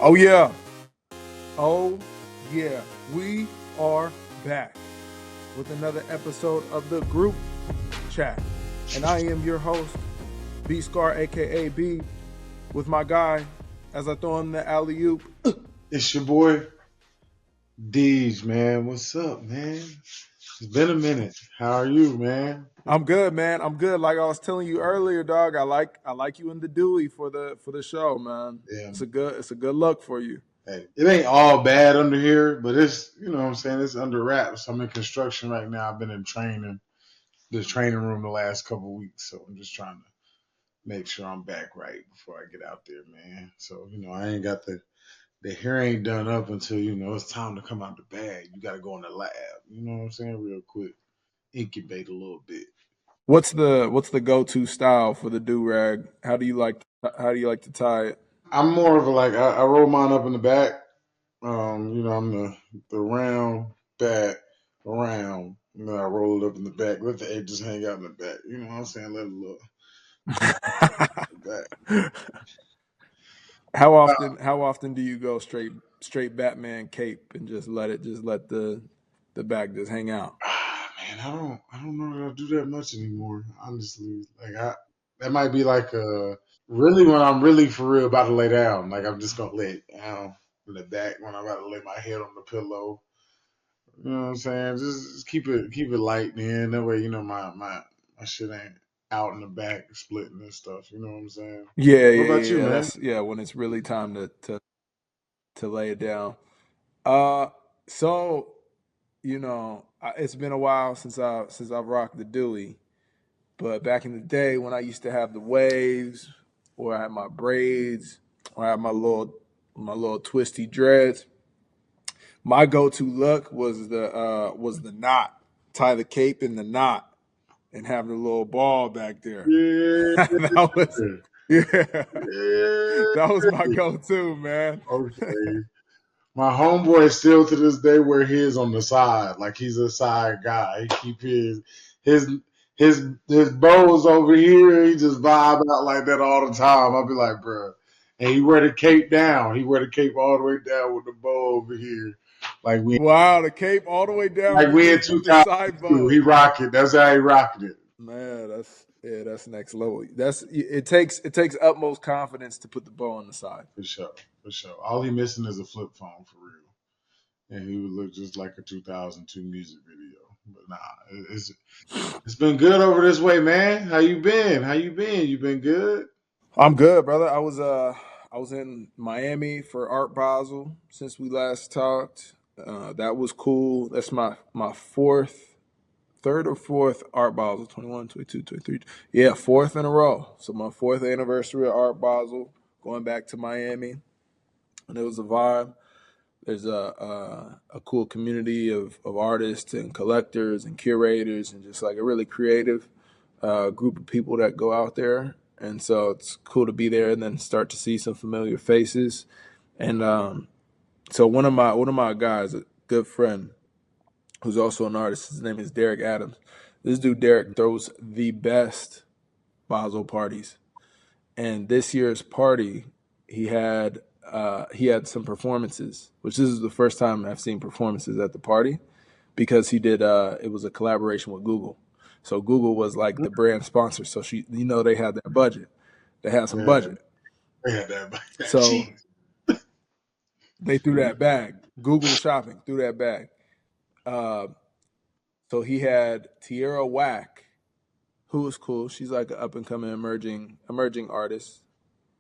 Oh yeah. Oh yeah. We are back with another episode of the group chat. And I am your host, B Scar, aka B, with my guy, as I throw him the alley oop. It's your boy Deej, man. What's up, man? It's been a minute. How are you, man? I'm good, man. I'm good. Like I was telling you earlier, dog. I like you in the Dewey for the show, man. Yeah. It's a good look for you. Hey, it ain't all bad under here, but it's what I'm saying, it's under wraps. I'm in construction right now. I've been in the training room the last couple of weeks, so I'm just trying to make sure I'm back right before I get out there, man. So I ain't got the hair ain't done up until it's time to come out the bag. You got to go in the lab. You know what I'm saying? Real quick, incubate a little bit. What's the go-to style for the do rag? How do you like to tie it? I'm more of a I roll mine up in the back. I'm the round back around. And then I roll it up in the back. Let the edges hang out in the back. You know what I'm saying? Let it look back. How Uh, often how often do you go straight Batman cape and just let the back just hang out? man, I don't know that I do that much anymore. Honestly, that might be really when I'm really for real about to lay down. Like I'm just gonna lay it down in the back when I'm about to lay my head on the pillow. You know what I'm saying? Just keep it light, man. That way, my shit ain't out in the back splitting and stuff. You know what I'm saying? Yeah, What yeah, about yeah, you, yeah. man? That's yeah, when it's really time to lay it down. Uh so, it's been a while since I've rocked the Dewey, but back in the day when I used to have the waves, or I had my braids, or I had my little twisty dreads, my go-to look was the knot. Tie the cape in the knot and have the little ball back there. Yeah, That was yeah. yeah. That was my go-to, man. Okay. My homeboy still to this day wear his on the side, like he's a side guy. He keep his his bows over here. He just vibe out like that all the time. I'll be like, bro. And he wear the cape down. He wear the cape all the way down with the bow over here, like we Wow, the cape all the way down like with we in the side 2002. bow. He rock it. That's how he rocking it. Man, that's next level. It takes utmost confidence to put the bow on the side. For sure. For sure. All he missing is a flip phone for real. And he would look just like a 2002 music video. But nah, it's been good over this way, man. How you been? How you been? You been good? I'm good, brother. I was in Miami for Art Basel since we last talked. That was cool. That's my third or fourth Art Basel, 21, 22, 23. Yeah, fourth in a row. So my fourth anniversary of Art Basel, going back to Miami, and it was a vibe. There's a cool community of artists and collectors and curators, and just like a really creative group of people that go out there. And so it's cool to be there and then start to see some familiar faces. And so one of my guys, a good friend, who's also an artist, his name is Derek Adams. This dude Derek throws the best Basel parties. And this year's party, he had some performances, which this is the first time I've seen performances at the party, because he did it was a collaboration with Google. So Google was like the brand sponsor. So they had their budget. They had some Yeah, budget. they had that So cheese. they threw that bag. Google shopping threw that bag. Uh, so he had Tierra Whack, who was cool. She's like an up and coming emerging artist.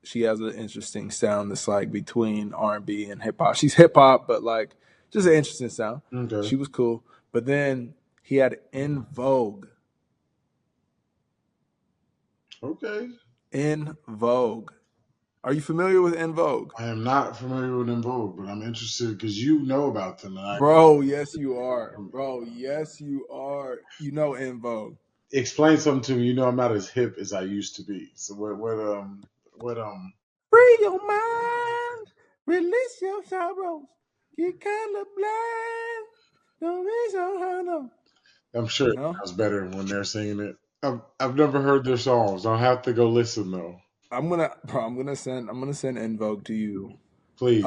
She has an interesting sound that's like between R&B and hip hop. She's hip hop, but like just an interesting sound. Okay. She was cool. But then he had In Vogue. Okay. In Vogue. Are you familiar with In Vogue? I am not familiar with them both, but I'm interested because you know about them, and I Bro, yes you are. Bro, yes you are. You know In Vogue. explain something to me. You know, I'm not as hip as I used to be. So what Free your mind. Release your sorrows. Get color blind. Don't be so hollow. I'm sure it No? sounds better when they're singing it. I've never heard their songs. I'll have to go listen though. I'm gonna send In Vogue to you. Please.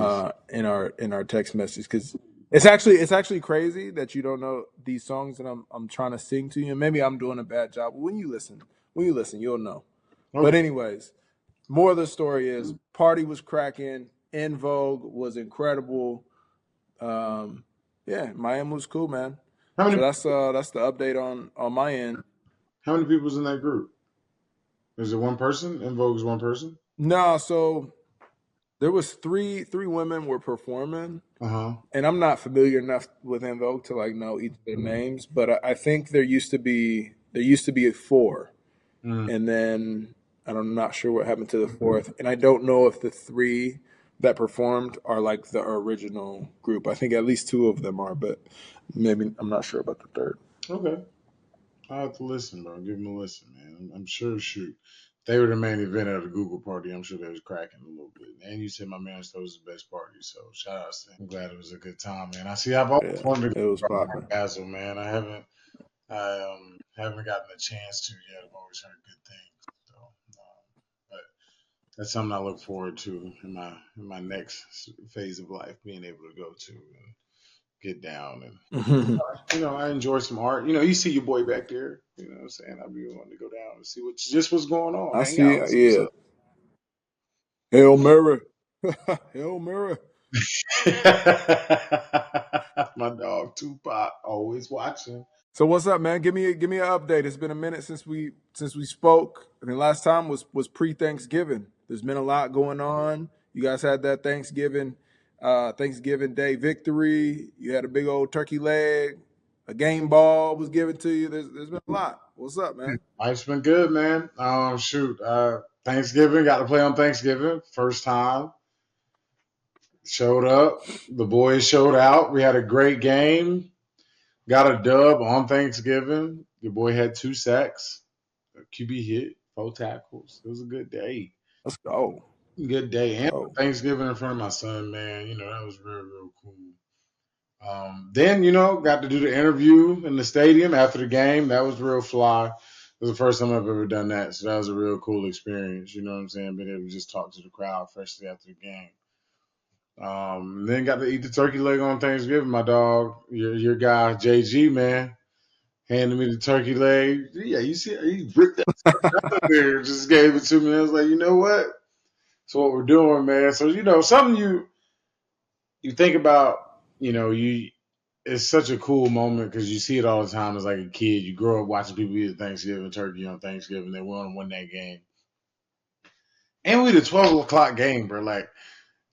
in our text message because it's actually crazy that you don't know these songs that I'm trying to sing to you. And maybe I'm doing a bad job. When you listen, you'll know. But Okay. anyways, more of the story is party was cracking. In Vogue was incredible. Um, yeah, Miami was cool, man. How So many that's the update on my end. how many people's in that group? Is it one person? In Vogue's one person? No, so there was three women were performing, Uh-huh. and I'm not familiar enough with En Vogue to like know each of their names, but I think there used to be a four, Mm. and then I'm not sure what happened to the fourth, and I don't know if the three that performed are like the original group. I think at least two of them are, but maybe I'm not sure about the third. Okay. I'll have to listen, bro. Give them a listen, man. I'm sure, shoot. They were the main event at the Google party. I'm sure they was cracking a little bit. And you said my man said it was the best party, so shout out to him. I'm glad it was a good time, man. I've always Yeah, wanted to it was go popping. to Basil, man. I haven't gotten a chance to yet. I've always heard good things. So but that's something I look forward to in my next phase of life, being able to go to and get down and I enjoy some art. You see your boy back there. You know what I'm saying? I'd be wanting to go down and see what's going on, I hang see. out, see what's Yeah, up. Hail Mary, Hail Mary. My dog Tupac always watching. So what's up, man? Give me an update. It's been a minute since we spoke. I mean, last time was pre Thanksgiving. There's been a lot going on. You guys had that Thanksgiving Day victory. You had a big old turkey leg. A game ball was given to you. There's been a lot. What's up, man? Life's been good, man. Shoot, Thanksgiving got to play on Thanksgiving. First time showed up. The boys showed out. We had a great game. Got a dub on Thanksgiving. Your boy had 2 sacks, a QB hit, 4 tackles. It was a good day. Let's go. Good day. Let's And go. Thanksgiving in front of my son, man. That was real, real cool. Then, got to do the interview in the stadium after the game. That was real fly. It was the first time I've ever done that. So that was a real cool experience. You know what I'm saying? Being able to just talk to the crowd freshly after the game. Then got to eat the turkey leg on Thanksgiving. My dog, your guy, JG, man, handed me the turkey leg. Yeah, you see, he ripped that out of there, just gave it to me. I was like, you know what? That's what we're doing, man. So, something you think about, you it's such a cool moment because you see it all the time as like a kid. You grow up watching people eat Thanksgiving turkey on Thanksgiving. They want to win that game. And we the 12 o'clock game, bro. Like,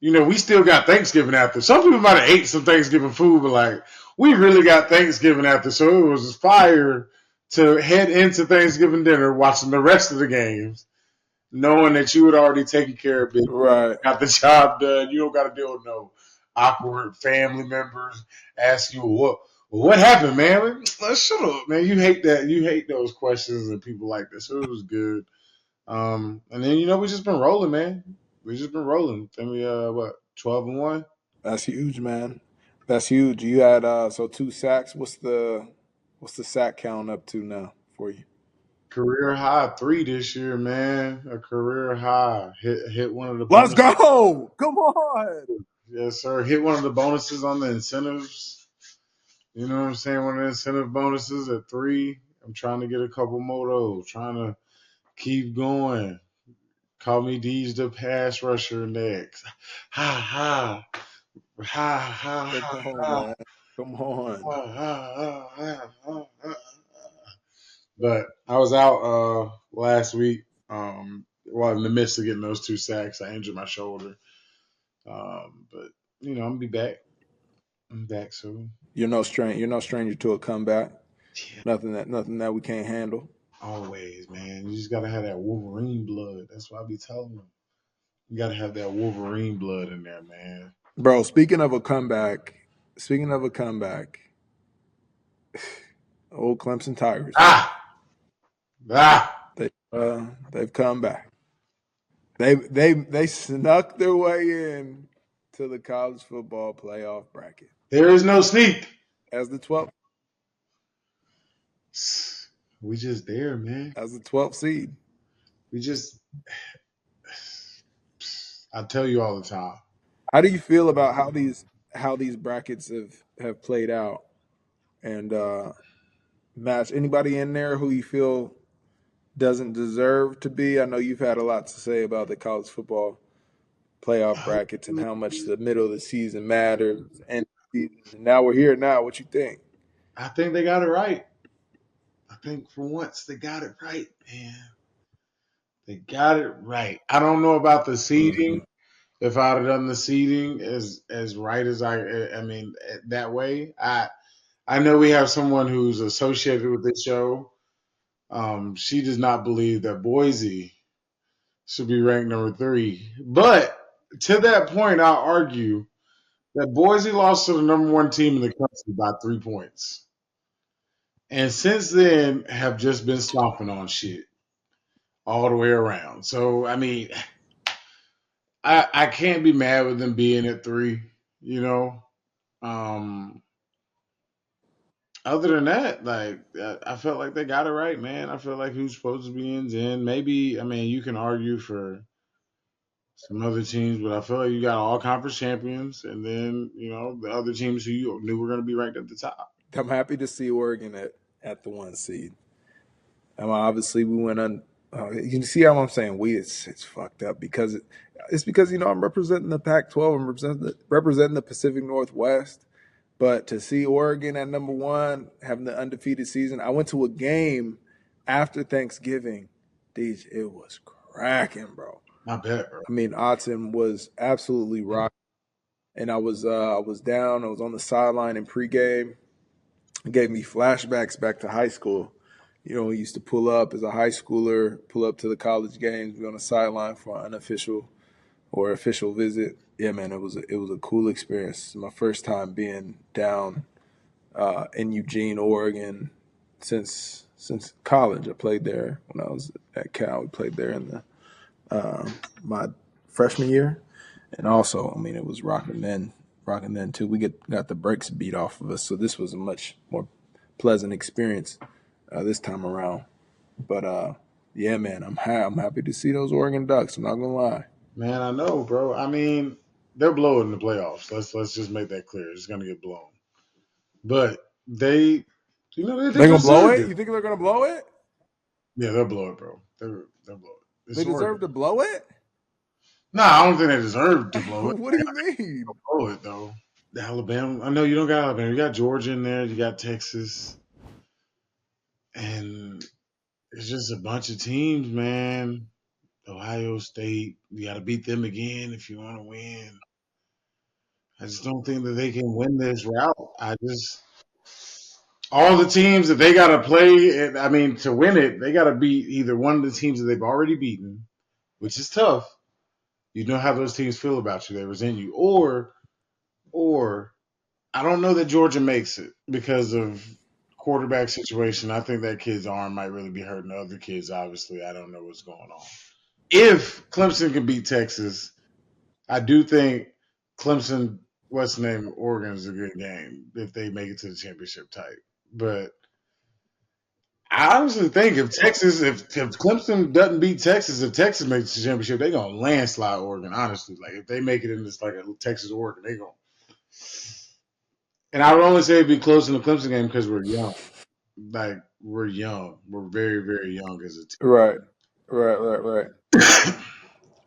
we still got Thanksgiving after. Some people might have ate some Thanksgiving food, but like, we really got Thanksgiving after. So it was fire to head into Thanksgiving dinner watching the rest of the games, knowing that you had already taken care of business, Right. got the job done. You don't got to deal with no awkward family members ask you what happened, man. Let's shut up, man. You hate that. You hate those questions and people like that. So it was good. And then we just been rolling, man. We just been rolling. Then we 12-1. That's huge, man. That's huge. You had so 2 sacks. What's the sack count up to now for you? Career high 3 this year, man. A career high. Hit one of the Let's bonuses. go. Come on. Yes, sir. Hit one of the bonuses on the incentives. You know what I'm saying? One of the incentive bonuses at 3. I'm trying to get a couple more of those. Trying to keep going. Call me Deej the pass rusher next. Ha ha. Ha ha Come ha on, ha. man. Come on. Ha, ha, ha, ha, ha, ha. But I was out last week. While in the midst of getting those 2 sacks, I injured my shoulder. But I'm gonna be back. I'm back soon. You're no stranger to a comeback. Yeah, Nothing that we can't handle. always, man. You just gotta have that Wolverine blood. That's what I be telling them. You gotta have that Wolverine blood in there, man. Bro, speaking of a comeback, old Clemson Tigers, man. Ah, ah. They've come back. They snuck their way in to the college football playoff bracket There is no sneak. as the 12th We just there, man. as the 12th seed. We just. I tell you all the time. How do you feel about how these brackets have played out? And match anybody in there who you feel doesn't deserve to be? I know you've had a lot to say about the college football playoff brackets and how much the middle of the season matters. And now we're here now. What you think? I think they got it right. I think for once they got it right, man. They got it right. I don't know about the Mm-hmm. seeding. If I'd have done the seeding as right as I mean that way. I know we have someone who's associated with this show. She does not believe that Boise should be ranked number 3. But to that point, I'll argue that Boise lost to the number 1 team in the country by 3 points. And since then have just been stomping on shit all the way around. So I mean, I can't be mad with them being at 3, you know. Um Other than that, like I felt like they got it right, man. I feel like who's supposed to be in's in. Maybe I mean you can argue for some other teams, but I feel like you got all conference champions, and then the other teams who you knew were going to be ranked at the top. I'm happy to see Oregon at the 1 seed. Obviously, we went on. You can see how I'm saying it's fucked up because it's because I'm representing the Pac-12. I'm representing the Pacific Northwest. But to see Oregon at number 1, having the undefeated season, I went to a game after Thanksgiving. It was cracking, bro. I bet, bro. I mean, Autzen was absolutely rock. And I was down. I was on the sideline in pregame. It gave me flashbacks back to high school. We used to pull up as a high schooler, pull up to the college games, be on the sideline for an unofficial or official visit. Yeah, man, it was a cool experience. My first time being down in Eugene, Oregon, since college. I played there when I was at Cal. We played there in my freshman year, and also, I mean, it was rocking then too. We got the brakes beat off of us, so this was a much more pleasant experience this time around. But yeah, man, I'm happy to see those Oregon Ducks. I'm not gonna lie. Man, I know, bro. I mean, they're blowing the playoffs. Let's just make that clear. It's going to get blown, but they They're gonna blow deserved it. it. You think they're gonna blow it? Yeah, they'll blow it, bro. They'll blow it. They It's deserve Oregon. to blow it. No, I don't think they deserve to blow it. What do you mean? They'll blow it though. Alabama. I know you don't got Alabama. You got Georgia in there. You got Texas, and it's just a bunch of teams, man. Ohio State. You got to beat them again if you want to win. I just don't think that they can win this route. I just all the teams that they got to play. I mean, to win it, they got to beat either one of the teams that they've already beaten, which is tough. You know how those teams feel about you; they resent you, or I don't know that Georgia makes it because of quarterback situation. I think that kid's arm might really be hurting the other kids. Obviously, I don't know what's going on. If Clemson can beat Texas, I do think Clemson, what's the name, Oregon is a good game if they make it to the championship type. But I honestly think if Clemson doesn't beat Texas, if Texas makes the championship, they're gonna landslide Oregon. Honestly, like if they make it in this like a Texas Oregon, they gonna. And I would only say it'd be close in the Clemson game because we're young. Like we're young, we're very very young as a Right, right. team.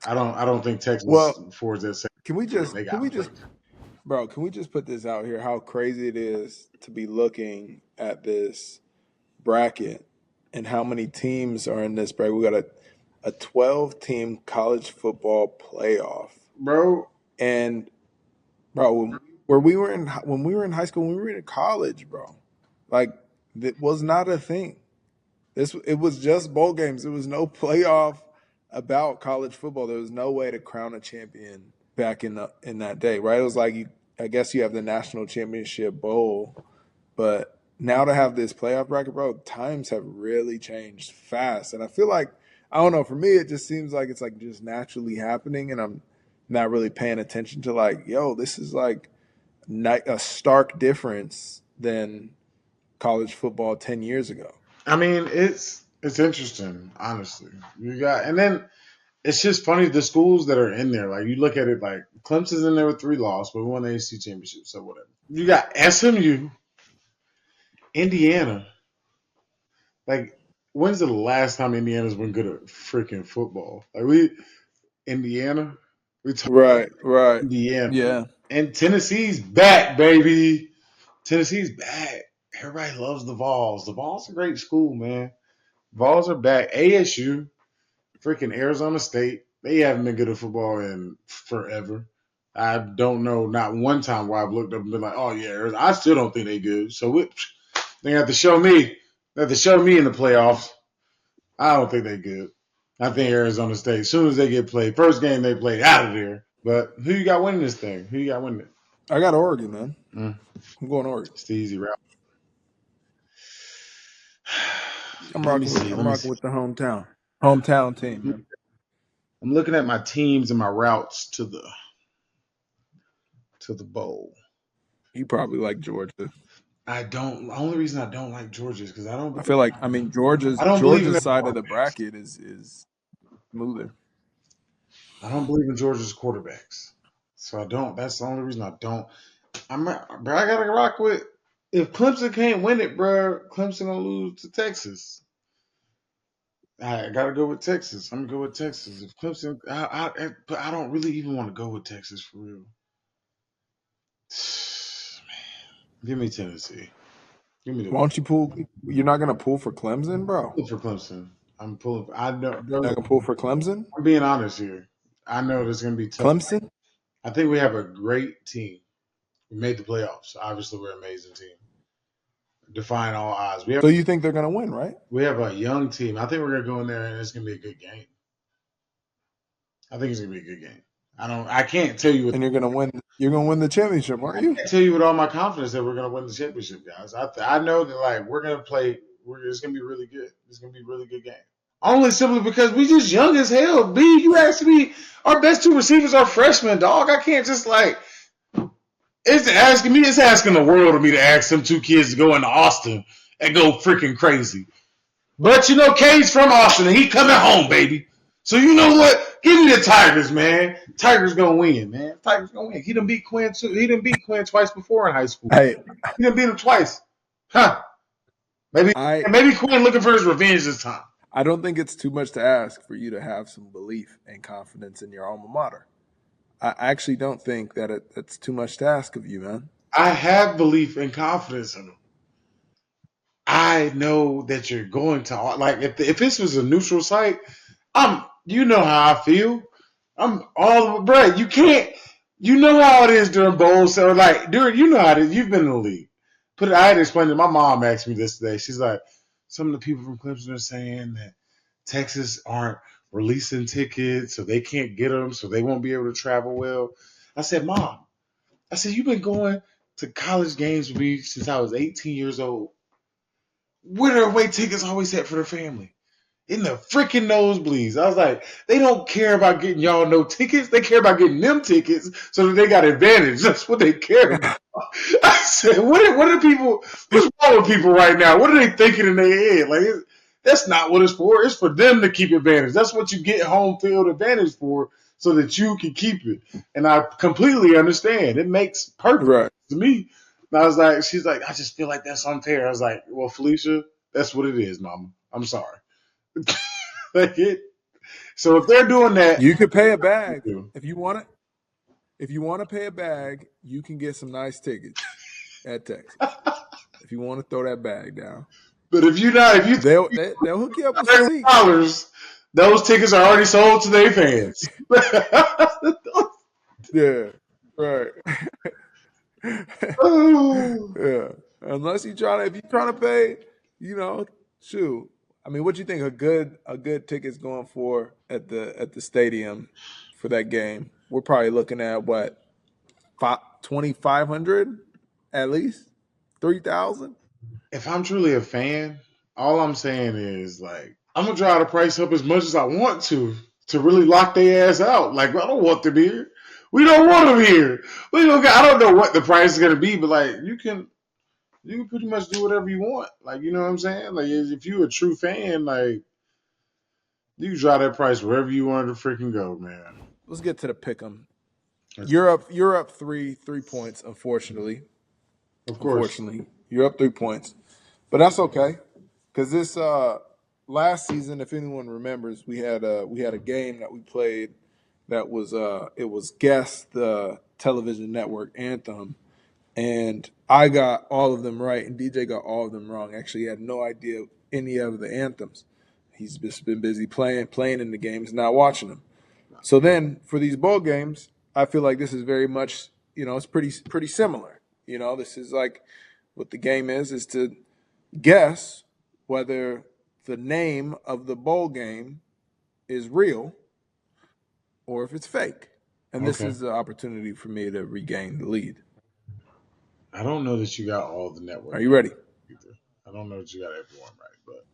I don't think Texas Well, affords that same can we thing. just They can got we just bro, can we just put this out here? How crazy it is to be looking at this bracket and how many teams are in this bracket. We got a 12 team college football playoff. bro. And bro, when we were in high school, when we were in college, bro, like that was not a thing. It was just bowl games. There was no playoff about college football. There was no way to crown a champion back in that day, right? It was like I guess you have the national championship bowl, but now to have this playoff bracket, bro, times have really changed fast, and I feel like I don't know. For me, it just seems like it's like just naturally happening, and I'm not really paying attention to like, yo, this is like a stark difference than college football 10 years ago. I mean, it's interesting, honestly. You got, and then it's just funny the schools that are in there. Like you look at it, like Clemson's in there with 3 losses, but we won the ACC championship, so whatever. You got SMU, Indiana. Like, when's the last time Indiana's been good at freaking football? Like Indiana, we talk Right, right. Indiana, Yeah. and Tennessee's back, baby. Tennessee's back. Everybody loves the Vols. The Vols are a great school, man. Vols are back. ASU, freaking Arizona State. They haven't been good at football in forever. I don't know, not one time where I've looked up and been like, oh yeah, I still don't think they good. So they have to show me. They have to show me in the playoffs. I don't think they good. I think Arizona State, as soon as they get played, first game they played out of there. But who you got winning this thing? Who you got winning it? I got Oregon, man. Mm, I'm going Oregon. it's the easy route. I'm Let me rocking with see. I'm Let me rocking see. with the hometown team, man. I'm looking at my teams and my routes to the bowl. You probably like Georgia. I don't. The only reason I don't like Georgia is because I feel like I Georgia's don't believe in their Georgia's side of the quarterbacks. bracket is smoother. I don't believe in Georgia's quarterbacks. So I don't. That's the only reason I don't. Bro, I gotta rock with. If Clemson can't win it, bro, Clemson gonna lose to Texas. I gotta go with Texas. I'm gonna go with Texas. If Clemson, but I don't really even want to go with Texas for real. Give me Tennessee. Give me the Why don't you pull? You're not gonna pull for Clemson, bro. pull for Clemson. I'm pulling. I know, You're not bro. gonna pull for Clemson. I'm being honest here. I know there's gonna be tough. Clemson. I think we have a great team. We made the playoffs. Obviously, we're an amazing team. Defying all odds. So you think they're gonna win, right? We have a young team. I think we're gonna go in there and it's gonna be a good game. I think it's gonna be a good game. I can't tell you with And you're gonna win. You're gonna win the championship, aren't you? can't tell you with all my confidence that we're gonna win the championship, guys. I know that like we're gonna play. It's gonna be really good. It's gonna be a really good game. Only simply because we just young as hell. B, you asked me. Our best 2 receivers are freshmen, dog. I can't just like. It's asking me. It's asking the world of me to ask them 2 kids to go into Austin and go freaking crazy. But you know, K's from Austin and he coming home, baby. So you know what? Give me the Tigers, man. Tigers gonna win, man. Tigers gonna win. He done beat Quinn too. He done beat Quinn twice before in high school. Hey, He done beat him twice. Huh. Maybe I maybe Quinn looking for his revenge this time. I don't think it's too much to ask for you to have some belief and confidence in your alma mater. I actually don't think that it's too much to ask of you, man. I have belief and confidence in him. I know that you're going to like if this was a neutral site, you know how I feel. I'm all bro. You can't. You know how it is during bowls. So like during, you know how it is. You've been in the league. I had to explain it. My mom asked me this today. She's like, some of the people from Clemson are saying that Texas aren't releasing tickets, so they can't get them, so they won't be able to travel well. I said, Mom. I said, you've been going to college games with me since I was 18 years old. Where are away tickets always at for the family? In the freaking nosebleeds. I was like, they don't care about getting y'all no tickets. They care about getting them tickets so that they got advantage. That's what they care about. I said, what are people, what's wrong with people right now? What are they thinking in their head? Like, that's not what it's for. It's for them to keep advantage. That's what you get home field advantage for so that you can keep it. And I completely understand. It makes perfect Right. to me. And I was like, she's like, I just feel like that's unfair. I was like, well, Felicia, that's what it is, mama. I'm sorry. Like it. So if they're doing that, You could pay a bag if you want it. If you want to pay a bag, you can get some nice tickets at Texas. If you want to throw that bag down, but if you're not, if you they'll hook you up with some seats. $30, those tickets are already sold to their fans. Yeah, right. Oh. Yeah, unless if you trying to pay, shoot. I mean, what you think a good ticket's going for at the stadium for that game? We're probably looking at what 2,500 at least 3,000. If I'm truly a fan, all I'm saying is like I'm gonna try to price up as much as I want to really lock their ass out. Like I don't want them here. We don't want them here. I don't know what the price is gonna be, but like you can pretty much do whatever you want. Like you know what I'm saying? Like if you're a true fan, like You can draw that price wherever you want to freaking go, man. Let's get to the pick 'em. You're up three points, unfortunately. Of course. Unfortunately. You're up 3 points. But that's okay. Because this last season, if anyone remembers, we had a game that we played that was it was Guess the Television Network anthem. And I got all of them right, and DJ got all of them wrong. Actually, he had no idea any of the anthems. He's just been busy playing in the games, not watching them. So then for these bowl games, I feel like this is very much, it's pretty similar. This is like what the game is to guess whether the name of the bowl game is real or if it's fake. And this Okay. is the opportunity for me to regain the lead. I don't know that you got all the network. Are you ready? Either. I don't know that you got everyone right, but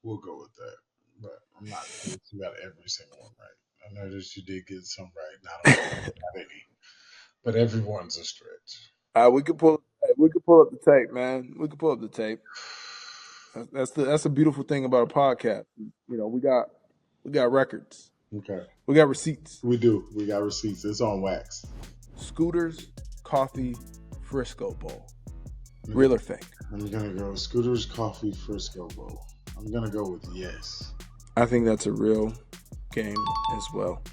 we'll go with that. But I'm not sure that you got every single one right. I know that you did get some right, and I don't know if you got any. But everyone's a stretch. We could pull up the tape, man. We could pull up the tape. That's the beautiful thing about a podcast. We got records. Okay. We got receipts. We do. We got receipts. It's on wax. Scooters Coffee Frisco Bowl. Real or fake? I'm gonna go Scooters Coffee Frisco Bowl. I'm gonna go with yes. I think that's a real game as well.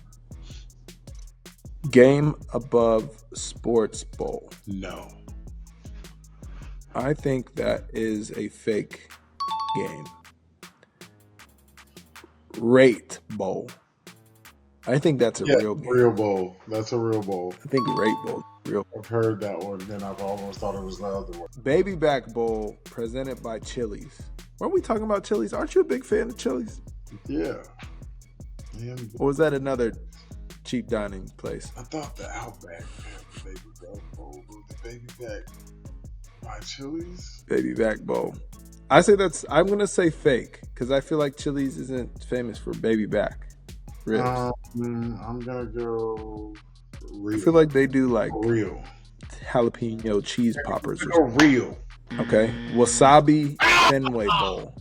Game Above Sports Bowl. No. I think that is a fake game. Rate Bowl. I think that's a real game. Real bowl. That's a real bowl. I think Rate Bowl. Real. I've heard that one, then I've almost thought it was the other one. Baby Back Bowl presented by Chili's. Weren't we talking about Chili's? Aren't you a big fan of Chili's? Yeah. Or was that another cheap dining place? I thought the Outback had the Baby Back Bowl, but the Baby Back by Chili's? Baby Back Bowl. I'm going to say fake because I feel like Chili's isn't famous for baby back ribs. I'm going to go real. I feel like they do like real jalapeno cheese poppers. Or real. Okay. Wasabi Fenway Bowl.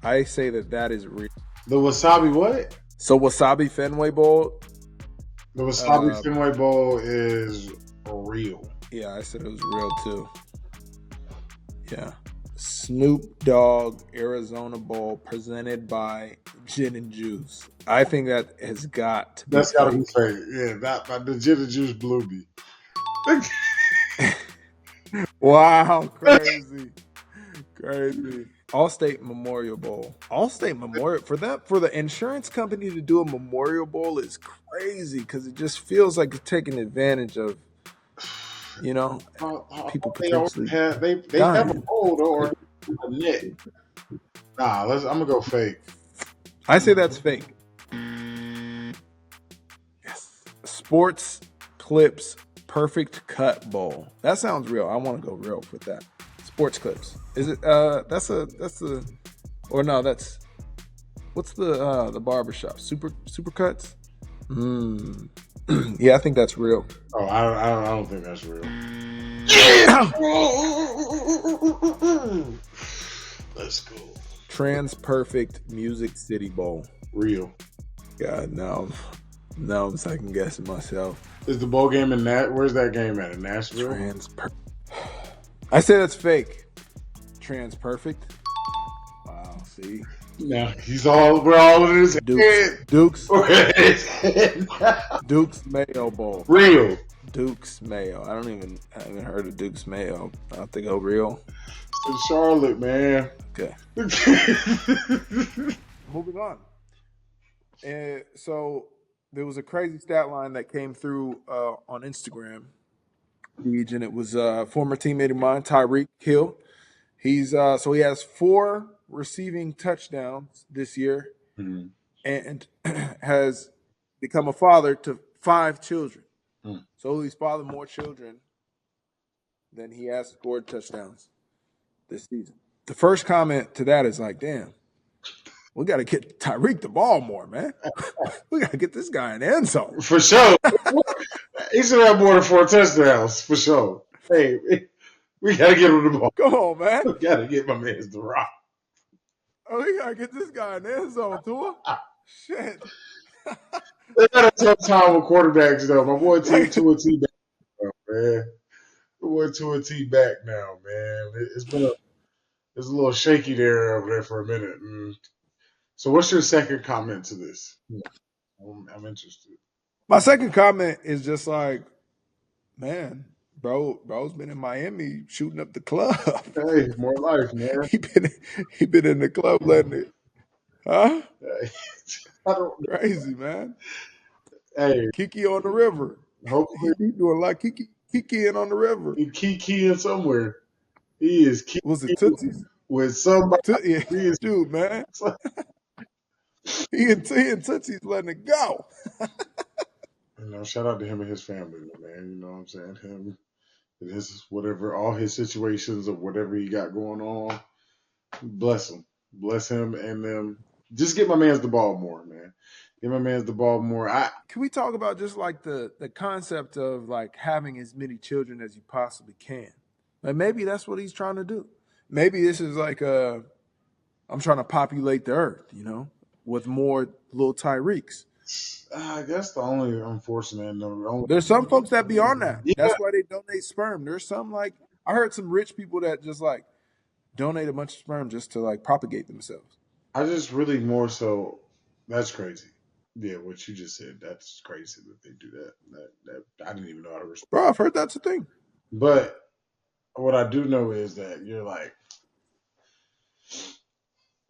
I say that is real. The Wasabi what? So Wasabi Fenway Bowl. The Wasabi Fenway Bowl is real. Yeah, I said it was real too. Yeah. Snoop Dogg Arizona Bowl presented by Gin and Juice. I think that has got to be That's got to be fake. Yeah, that the Gin and Juice blew me. Wow, crazy. Crazy. Allstate Memorial Bowl. Allstate Memorial for the insurance company to do a Memorial Bowl is crazy because it just feels like it's taking advantage of people potentially. They have a bowl or a net. Nah, I'm gonna go fake. I say that's fake. Yes. Sports Clips Perfect Cut Bowl. That sounds real. I want to go real with that. Sports Clips. Is it that's what's the barbershop? Super Cuts? Yeah, I think that's real. Oh, I don't think that's real. Let's go. Trans Perfect Music City Bowl. Real. God, now I'm second guessing myself. Is the bowl game in that? Where's that game at? In Nashville? I say that's fake. Trans Perfect. Wow, see. Now we're all in his Duke's Mayo Bowl. Real. Duke's Mayo. I haven't heard of Duke's Mayo. I don't think real. It's in Charlotte, man. Okay. Moving on. And so there was a crazy stat line that came through on Instagram, and it was former teammate of mine, Tyreek Hill. He has 4 receiving touchdowns this year, and has become a father to 5 children. So he's fathered more children than he has scored touchdowns this season. The first comment to that is like, damn, we got to get Tyreek the ball more, man. We got to get this guy in the end zone. For sure. He should have more than 4 touchdowns, for sure. Hey, we got to get him the ball. Come on, man. We got to get my man the rock. Oh, we got to get this guy in the end zone, Tua. Shit. They got a tough time with quarterbacks though. My boy T Like, to a T back now, man. My boy to a T back now, man. It's a little shaky there over there for a minute. So, what's your second comment to this? I'm interested. my second comment is just like, man, bro's been in Miami shooting up the club. Hey, more life, man. he been he been in the club letting it, huh? Hey, I don't. Crazy, man. Hey, Kiki on the river. hopefully He doing like Kiki in on the river. he keying somewhere. He is key Was it Tootsie's? with somebody. Yeah, He is, dude, man. He and Tootsie's letting it go. shout out to him and his family, man. You know what I'm saying? Him and his whatever, all his situations of whatever he got going on. Bless him, and them. Just get my man's the ball more, man. Get my man's the ball more. Can we talk about just like the concept of like having as many children as you possibly can? Like maybe that's what he's trying to do. Maybe this is like I'm trying to populate the earth, with more little Tyreeks. I guess the only unfortunate, the only There's some folks that be on that. yeah, That's why they donate sperm. There's some like I heard some rich people that just like donate a bunch of sperm just to like propagate themselves. I just really more so. That's crazy. Yeah, what you just said. That's crazy that they do that. That I didn't even know how to respond. Bro, I've heard that's a thing. But what I do know is that you're like,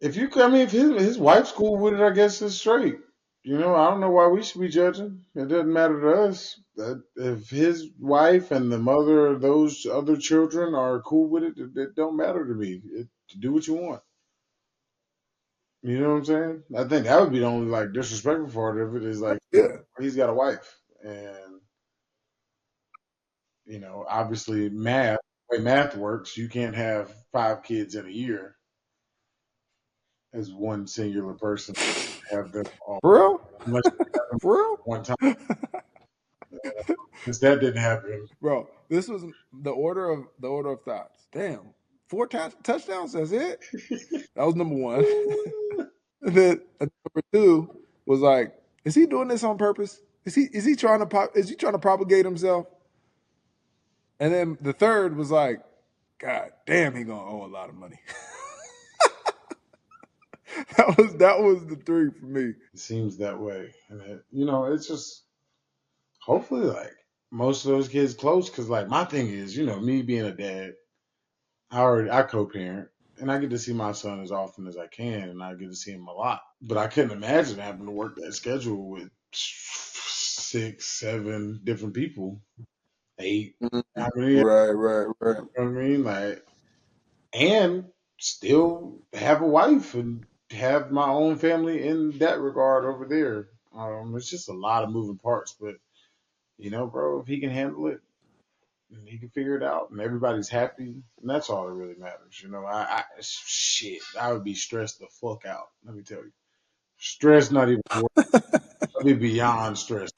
if you, I mean, if his wife's cool with it, I guess it's straight. I don't know why we should be judging. It doesn't matter to us. That if his wife and the mother of those other children are cool with it, it don't matter to me. Do what you want. You know what I'm saying? I think that would be the only like disrespectful part of it is like Yeah. he's got a wife, and obviously the way math works, you can't have 5 kids in a year as one singular person. Have them all For real? unless you have them For one time. real? Since that didn't happen, Bro, this was the order of thoughts. Damn. Four touchdowns, that's it? That was number one. And then number two was like, is he doing this on purpose? Is he trying to propagate himself? And then the third was like, God damn, he gonna owe a lot of money. that was the three for me. it seems that way, and it's just hopefully like most of those kids close because like my thing is, me being a dad, I co-parent. And I get to see my son as often as I can, and I get to see him a lot. But I couldn't imagine having to work that schedule with 6, 7 different people, 8. Mhm. How many? You Right, right, right. know what I mean? Like, and still have a wife and have my own family in that regard over there. It's just a lot of moving parts, but bro, if he can handle it and he can figure it out and everybody's happy, and that's all that really matters. Shit, I would be stressed the fuck out. Let me tell you, stressed, not even worth. I'd be beyond stressed.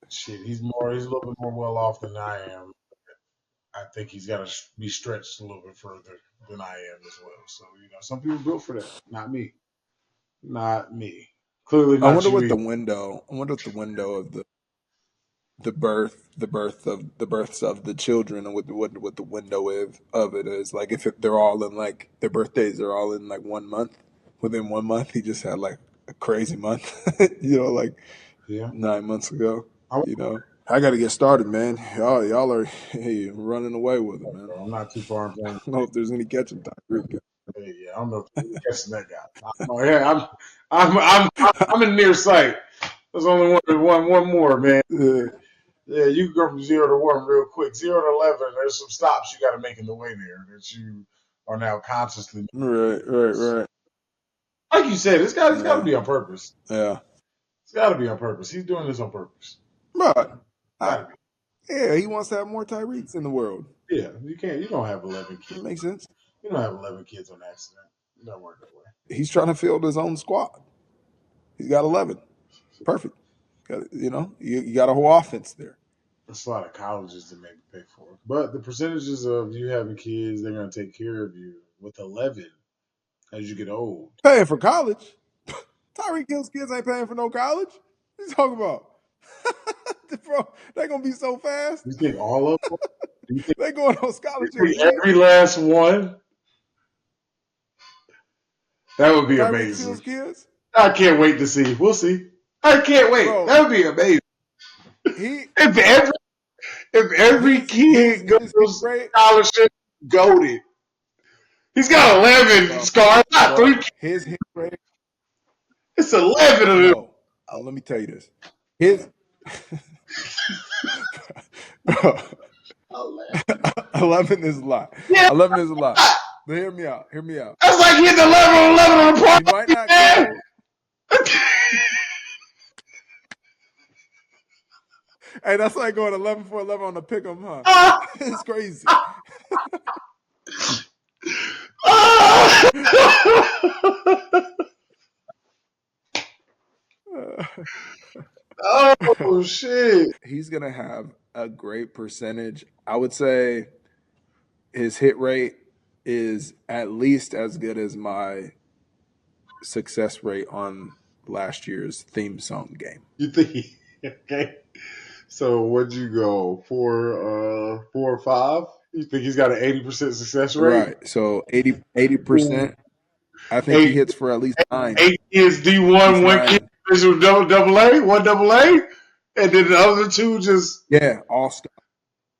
Shit, he's a little bit more well off than I am. I think he's got to be stretched a little bit further than I am as well. So some people built for that. Not me. Not me. Clearly I not wonder you what either. the window. I wonder what the window of the births of the children, and what the window of it is. Like if they're all in like their birthdays are all in like 1 month. Within 1 month, he just had like a crazy month. Like Yeah. 9 months ago. I'm, I got to get started, man. Y'all are hey running away with it, man. I'm not too far in front. I don't know if there's any catching time. Hey, yeah, I don't know if you're catching that guy. Oh, yeah, I'm in near sight. There's only one more, man. Yeah. Yeah, you can go from 0 to 1 real quick. 0 to 11. There's some stops you got to make in the way there that you are now consciously. Right, right, right. Like you said, it's got to Yeah, be on purpose. yeah. It's got to be on purpose. He's doing this on purpose. Right. Got I, to be. yeah, he wants to have more Tyreeks in the world. Yeah, you can't. You don't have 11 That kids. makes sense. You don't have 11 kids on accident. It don't work that way. He's trying to field his own squad. He's got 11. Perfect. You got a whole offense there. It's a lot of colleges to make pay for it. But the percentages of you having kids, they're going to take care of you with 11 as you get old. Paying for college. Tyreek Hill's kids ain't paying for no college. What you talking about? Bro, they gonna be so fast. You think all of them? You think, They going on you scholarships, think G. every last one? That would be Tyreek amazing. Hill's kids, I can't wait to see. We'll see. I can't wait. bro. That would be amazing. He If every if every his his kid his hit goes rate, scholarship, goaded. He's got 11 bro, scars, not three. bro. His hit rate, It's 11 of them. no. Let me tell you this. His bro, 11 is a lot. Yeah, 11 is a lot. But hear me out. Hear me out. that's like hitting 11 on the He part. might not Man. go. Hey, that's like going 11 for 11 on the pick 'em, huh? It's crazy. Oh shit! He's gonna have a great percentage. I would say his hit rate is at least as good as my success rate on last year's theme song game. You think? Okay. So what'd you go for? 4 or 5? You think he's got an 80% success rate? Right. So 80%. I think he Eight, hits for at least nine. 8 kids At D1, least one kid nine. is double A, one double A, and then the other two just Yeah, all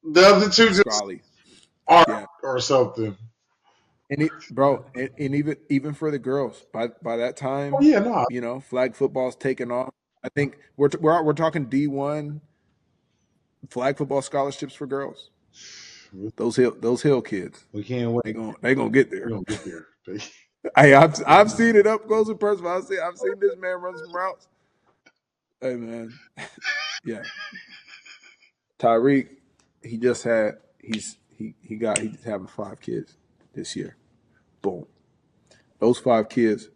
the other two just Scully. art Yeah. or something. Bro, and even for the girls, by that Oh time, yeah, no, flag football's taken off. I think we're talking D1 flag football scholarships for girls. Those hill kids, we can't wait. they gonna get We're there. gonna get there. Hey, I've seen it up close and personal. I've seen this man run some routes. Hey man, yeah. Tyreek, he's having 5 kids this year. Boom. Those 5 kids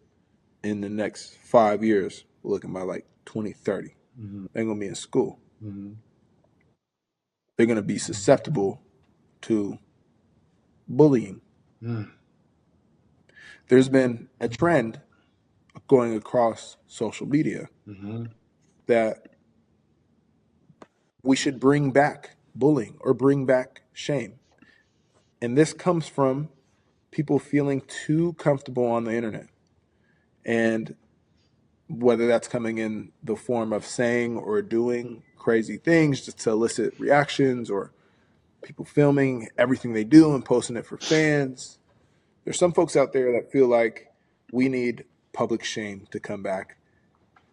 in the next 5 years, we're looking by like 2030. Mm-hmm. They're gonna be in school. Mm-hmm. They're gonna be susceptible to bullying. Mm. There's been a trend going across social media Mm-hmm. that we should bring back bullying or bring back shame. And this comes from people feeling too comfortable on the internet. And whether that's coming in the form of saying or doing crazy things just to elicit reactions, or people filming everything they do and posting it for fans. There's some folks out there that feel like we need public shame to come back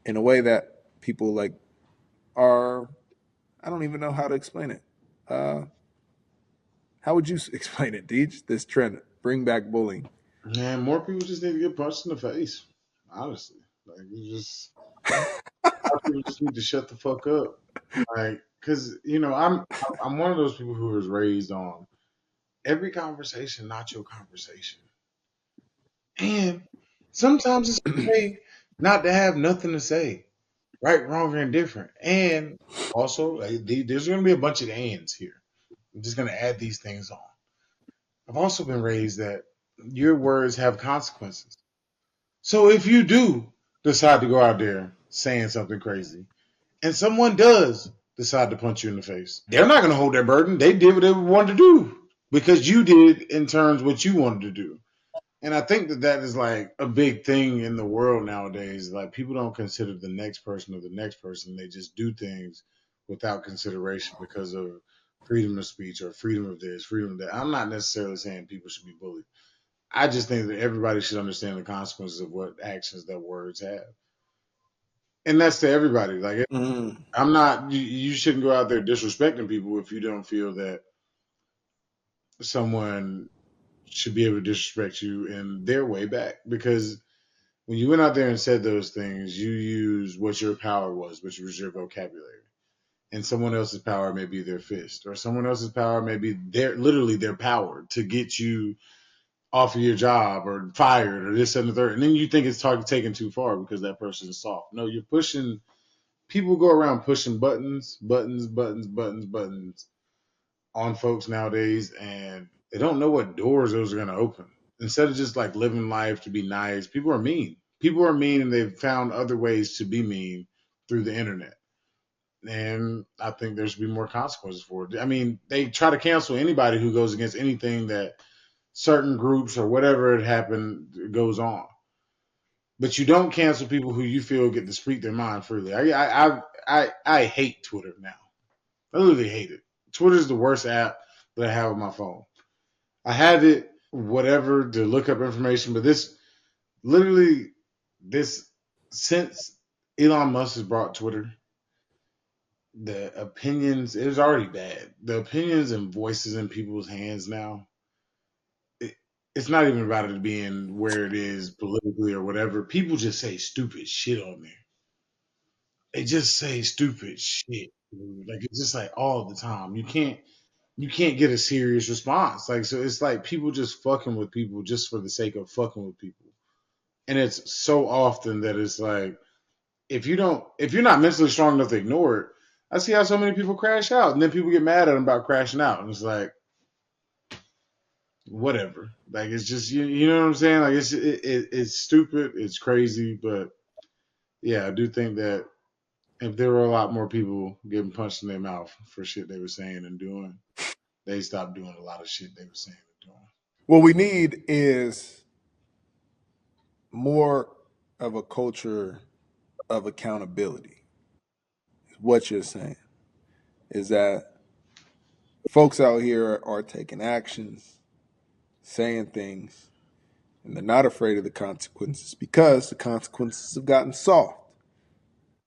in a way that people like are, I don't even know how to explain it. How would you explain it, Deej? This trend, bring back bullying. Man, more people just need to get punched in the face. Honestly, like you just people just need to shut the fuck up. Like, cause I'm one of those people who was raised on every conversation, not your conversation, and sometimes it's okay not to have nothing to say, right, wrong, or indifferent, and also like, there's going to be a bunch of ands here. I'm just going to add these things on. I've also been raised that your words have consequences. So if you do decide to go out there saying something crazy, and someone does decide to punch you in the face, they're not going to hold their burden. They did what they wanted to do because you did in terms what you wanted to do. And I think that is like a big thing in the world nowadays. Like people don't consider the next person or the next person. They just do things without consideration because of freedom of speech or freedom of this, freedom of that. I'm not necessarily saying people should be bullied. I just think that everybody should understand the consequences of what actions that words have. And that's to everybody. Like Mm. I'm not you shouldn't go out there disrespecting people if you don't feel that someone should be able to disrespect you in their way back. Because when you went out there and said those things, you used what your power was, which was your vocabulary. And someone else's power may be their fist, or someone else's power may be literally their power to get you off of your job or fired or this and the third. And then you think it's taken too far because that person is soft. No, you're pushing. People go around pushing buttons, buttons, buttons, buttons, buttons on folks nowadays, and they don't know what doors those are going to open. Instead of just like living life to be nice, people are mean. People are mean, and they've found other ways to be mean through the internet. And I think there should be more consequences for it. I mean, they try to cancel anybody who goes against anything that certain groups or whatever it happened goes on. But you don't cancel people who you feel get to speak their mind freely. I hate Twitter now. I literally hate it. Twitter is the worst app that I have on my phone. I have it, whatever, to look up information, but literally, this, since Elon Musk has brought Twitter, the opinions, it was already bad. The opinions and voices in people's hands now, it, it's not even about it being where it is politically or whatever. People just say stupid shit on there. They just say stupid shit. Dude. Like it's just like all the time. You can't get a serious response. Like so it's like people just fucking with people just for the sake of fucking with people. And it's so often that it's like if you're not mentally strong enough to ignore it, I see how so many people crash out, and then people get mad at them about crashing out, and it's like whatever. Like it's just you know what I'm saying. Like it's stupid, it's crazy, but yeah, I do think that if there were a lot more people getting punched in their mouth for shit they were saying and doing, they stopped doing a lot of shit they were saying and doing. What we need is more of a culture of accountability. What you're saying is that folks out here are taking actions, saying things, and they're not afraid of the consequences because the consequences have gotten soft,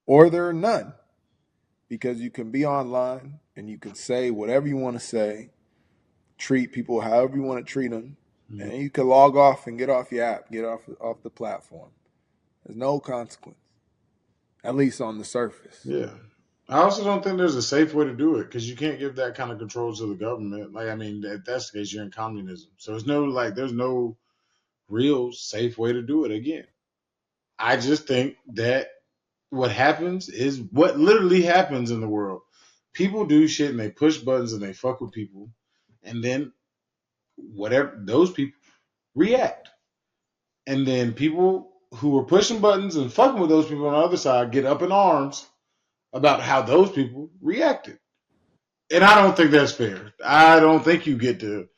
or there are none, because you can be online and you can say whatever you want to say, treat people however you want to treat them, Mm-hmm. and you can log off and get off your app, get off the platform. There's no consequence, at least on the surface. Yeah. I also don't think there's a safe way to do it because you can't give that kind of control to the government. Like, I mean, if that's the case, you're in communism. So there's no real safe way to do it. Again, I just think that what happens is what literally happens in the world. People do shit and they push buttons and they fuck with people, and then whatever those people react, and then people who were pushing buttons and fucking with those people on the other side get up in arms about how those people reacted. And I don't think that's fair. I don't think you get to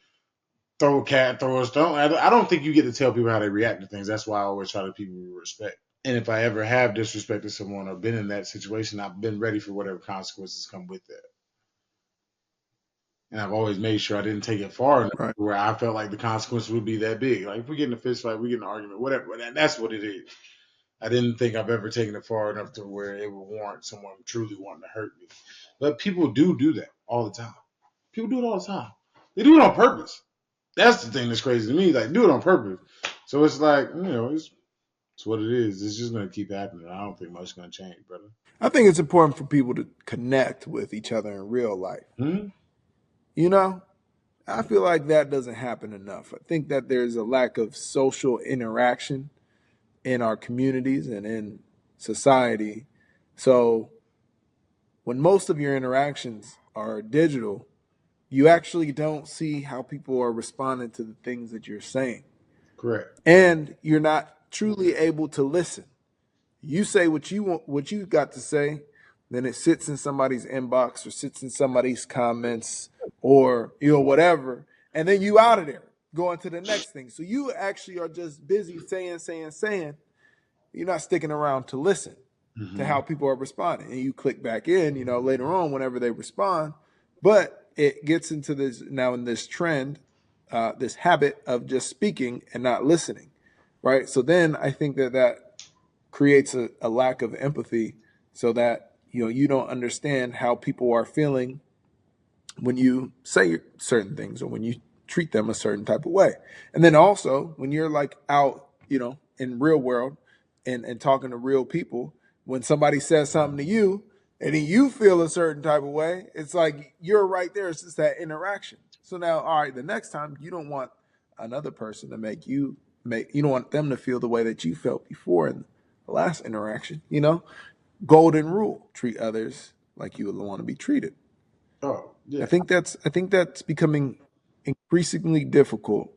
throw a cat, throw a stone. I don't think you get to tell people how they react to things. That's why I always try to people respect. And if I ever have disrespected someone or been in that situation, I've been ready for whatever consequences come with that. And I've always made sure I didn't take it far enough Right. where I felt like the consequences would be that big. Like if we get in a fist fight, we get in an argument, whatever. That's what it is. I didn't think I've ever taken it far enough to where it would warrant someone truly wanting to hurt me. But people do that all the time. People do it all the time. They do it on purpose. That's the thing that's crazy to me. Like, do it on purpose. So it's like, it's what it is. It's just gonna keep happening. I don't think much is gonna change, brother. I think it's important for people to connect with each other in real life. Hmm? You know, I feel like that doesn't happen enough. I think that there's a lack of social interaction in our communities and in society. So when most of your interactions are digital, you actually don't see how people are responding to the things that you're saying. Correct. And you're not truly able to listen. You say what you want, what you got to say, then it sits in somebody's inbox or sits in somebody's comments or whatever, and then you out of there, going to the next thing. So you actually are just busy saying. You're not sticking around to listen to Hmm. how people are responding, and you click back in, later on whenever they respond. But it gets into this now in this trend, this habit of just speaking and not listening, right? So then I think that creates a lack of empathy, so that you don't understand how people are feeling when you say certain things or when you treat them a certain type of way. And then also when you're like out, in real world and talking to real people, when somebody says something to you and then you feel a certain type of way, it's like you're right there. It's just that interaction. So now, all right, the next time you don't want another person to you don't want them to feel the way that you felt before in the last interaction, golden rule, treat others like you would want to be treated. Oh, I yeah. think that's becoming increasingly difficult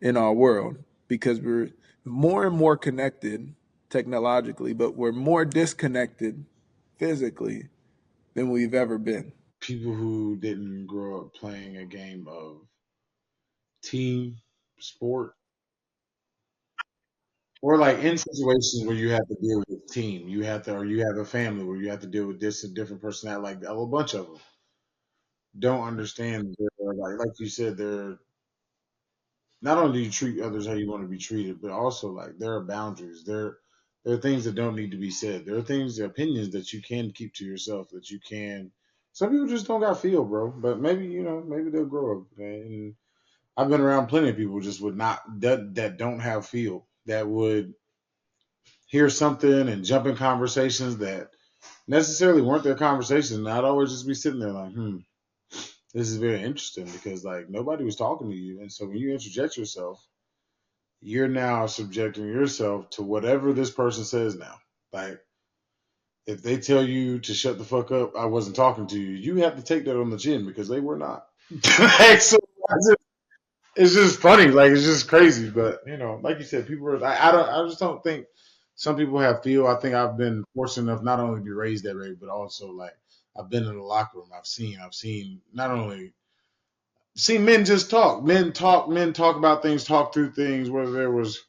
in our world because we're more and more connected, technologically, but we're more disconnected physically than we've ever been. People who didn't grow up playing a game of team sport, or like in situations where you have to deal with team, you have to, or you have a family where you have to deal with this and different personality. Like a whole bunch of them don't understand. Like you said, they're not only do you treat others how you want to be treated, but also like there are boundaries. There are things that don't need to be said. There are things, opinions that you can keep to yourself. That you can. Some people just don't got feel, bro. But maybe maybe they'll grow up. And I've been around plenty of people just would not that don't have feel, that would hear something and jump in conversations that necessarily weren't their conversations. And I'd always just be sitting there like, this is very interesting because like nobody was talking to you, and so when you interject yourself, you're now subjecting yourself to whatever this person says now. Like if they tell you to shut the fuck up, I wasn't talking to you. You have to take that on the chin because they were not. Like, so it's just funny. Like it's just crazy. But like you said, people are. I just don't think some people have feel. I think I've been fortunate enough not only to be raised that way, but also like I've been in the locker room. I've seen not only see men just talk. Men talk about things, talk through things, whether there was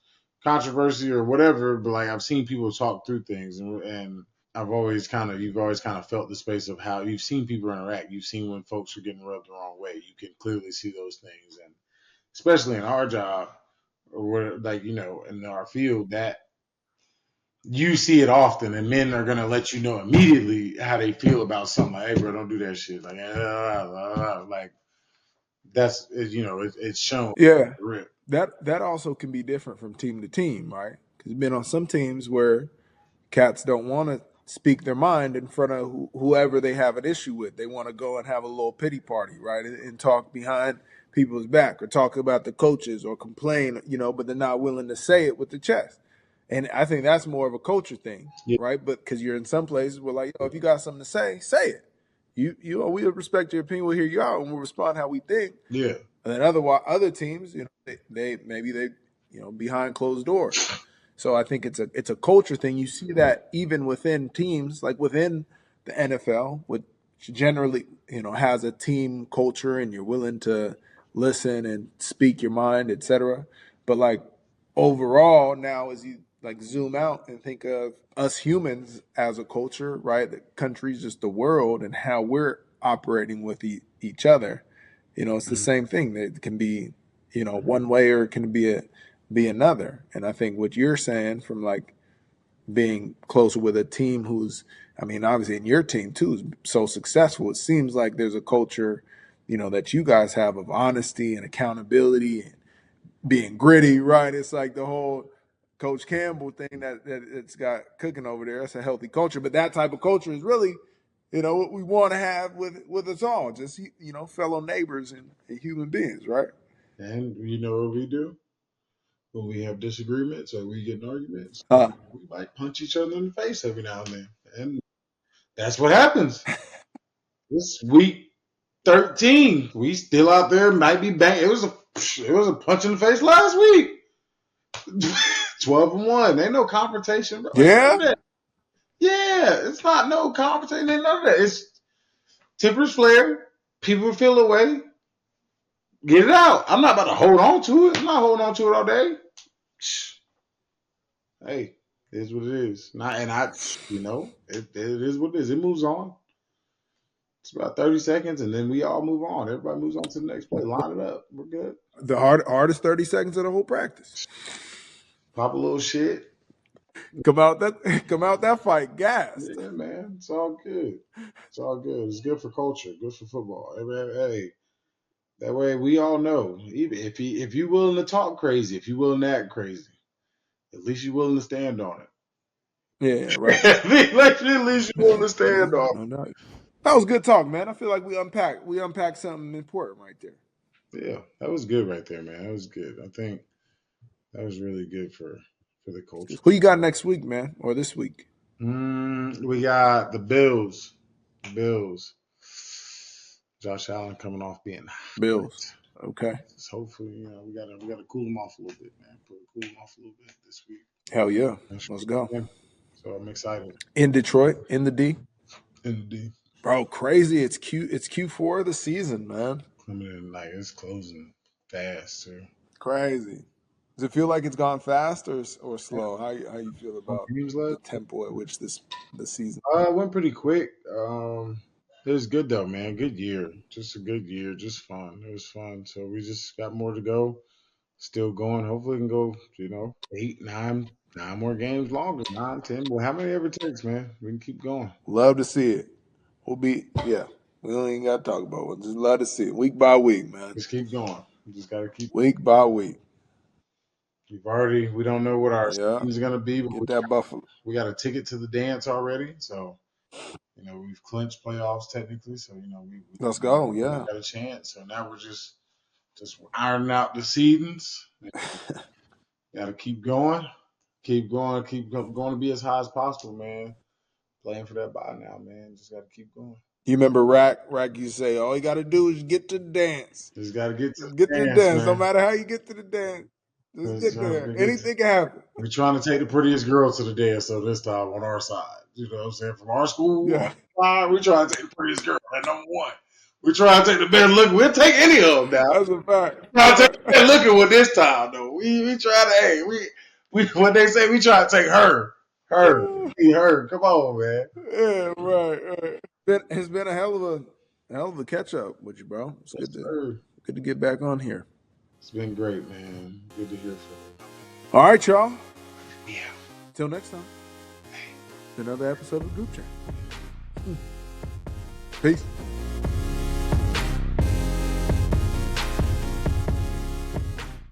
controversy or whatever. But like I've seen people talk through things, and you've always kind of felt the space of how you've seen people interact. You've seen when folks are getting rubbed the wrong way. You can clearly see those things, and especially in our job or what, like in our field, that you see it often, and men are gonna let you know immediately how they feel about something. Like, hey, bro, don't do that shit. Like that's it's shown. Yeah, Rip. that also can be different from team to team, right? Because you've been on some teams where cats don't want to speak their mind in front of whoever they have an issue with. They want to go and have a little pity party, right? And talk behind people's back or talk about the coaches or complain, but they're not willing to say it with the chest. And I think that's more of a culture thing, Yeah, right? But because you're in some places where, like, if you got something to say it. We respect your opinion. We'll hear you out and we'll respond how we think. yeah. And then other teams, they maybe they behind closed doors. So I think it's a culture thing. You see that even within teams, like within the NFL, which generally has a team culture, and you're willing to listen and speak your mind, etc. But like overall, now as you like zoom out and think of us humans as a culture, right? The countries, just the world, and how we're operating with each other. It's the Mhm. same thing. It can be one way or it can be another. And I think what you're saying from like being closer with a team who's, I mean, obviously in your team too is so successful, it seems like there's a culture, that you guys have of honesty and accountability and being gritty, right? It's like the whole Coach Campbell thing that it's got cooking over there. That's a healthy culture, but that type of culture is really, what we want to have with us all, just fellow neighbors and human beings, right? And you know what we do when we have disagreements or we get in arguments? Uh, We might punch each other in the face every now and then, and that's what happens. This week 13, we still out there. Might be bang. It was a punch in the face last week. 12-1. Ain't no confrontation, bro. Ain't none yeah, of that. Yeah, it's not no confrontation. Ain't none of that. It's tempers flare. People feel away. Get it out. I'm not about to hold on to it. I'm not holding on to it all day. Hey, it is what it is. Not, and it is what it is. It moves on. It's about 30 seconds, and then we all move on. Everybody moves on to the next play. Line it up. We're good. the hardest 30 seconds of the whole practice. Pop a little shit. Come out that fight gassed. Yeah, man. It's all good. It's all good. It's good for culture. Good for football. Hey, that way we all know. Even if you willing to talk crazy, if you willing to act crazy, at least you willing to stand on Yeah, right. it. At least you willing to stand on No doubt. That was good talk, man. I feel like we unpacked something important right there. it. Yeah, that was good right there, man. That was good. I think that was really good for the culture. Who you got next week, man, or this week? We got the Bills. The Bills. Josh Allen coming off being Bills. Okay. Just hopefully, we gotta cool them off a little bit, man. Cool them off a little bit this week. Hell yeah. That's Let's go. so I'm excited. In Detroit, in the D. Indeed. Bro, crazy. It's Q4 of the season, man. Coming in like it's closing fast too. Crazy. Does it feel like it's gone fast or slow? How you feel On about games the left, tempo at which the season? it went pretty quick. It was good though, man. Good year, just a good year, just fun. It was fun. So we just got more to go. Still going. Hopefully, we can go. 8, 9 more games longer. 9, 10. Well, how many ever it takes, man? We can keep going. Love to see it. Yeah. We don't even got to talk about it. Just love to see it week by week, man. Just keep going. We just gotta keep. Week by week. We don't know what our Yeah. season is gonna be, but Get that Buffalo. we got a ticket to the dance already. So we've clinched playoffs technically. So Let's go. we Yeah. got a chance. So now we're just ironing out the seedings. Got to keep going, going to be as high as possible, man. Playing for that bye now, man. Just got to keep going. You remember Rack you say, all you got to do is get to the dance. Just got to get to Just get the to the dance, dance. No man. matter how you get to the dance, just Just get trying there. to get Anything can happen. we're trying to take the prettiest girl to the dance, so this time on our side. You know what I'm saying? From our school, Yeah. we're trying to take the prettiest girl at number one. We're trying to take the best look. We'll take any of them now. That's a fact. Trying to take the best looking one this time, though. We try to, hey, we what they say, we try to take be her. Come on, man. Yeah, right. It's been a hell of a catch up with you, bro. It's Yes, sir. good to get back on here. It's been great, man. Good to hear from you. All right, y'all. Yeah. Till next time. Another episode of the Group Chat. Peace.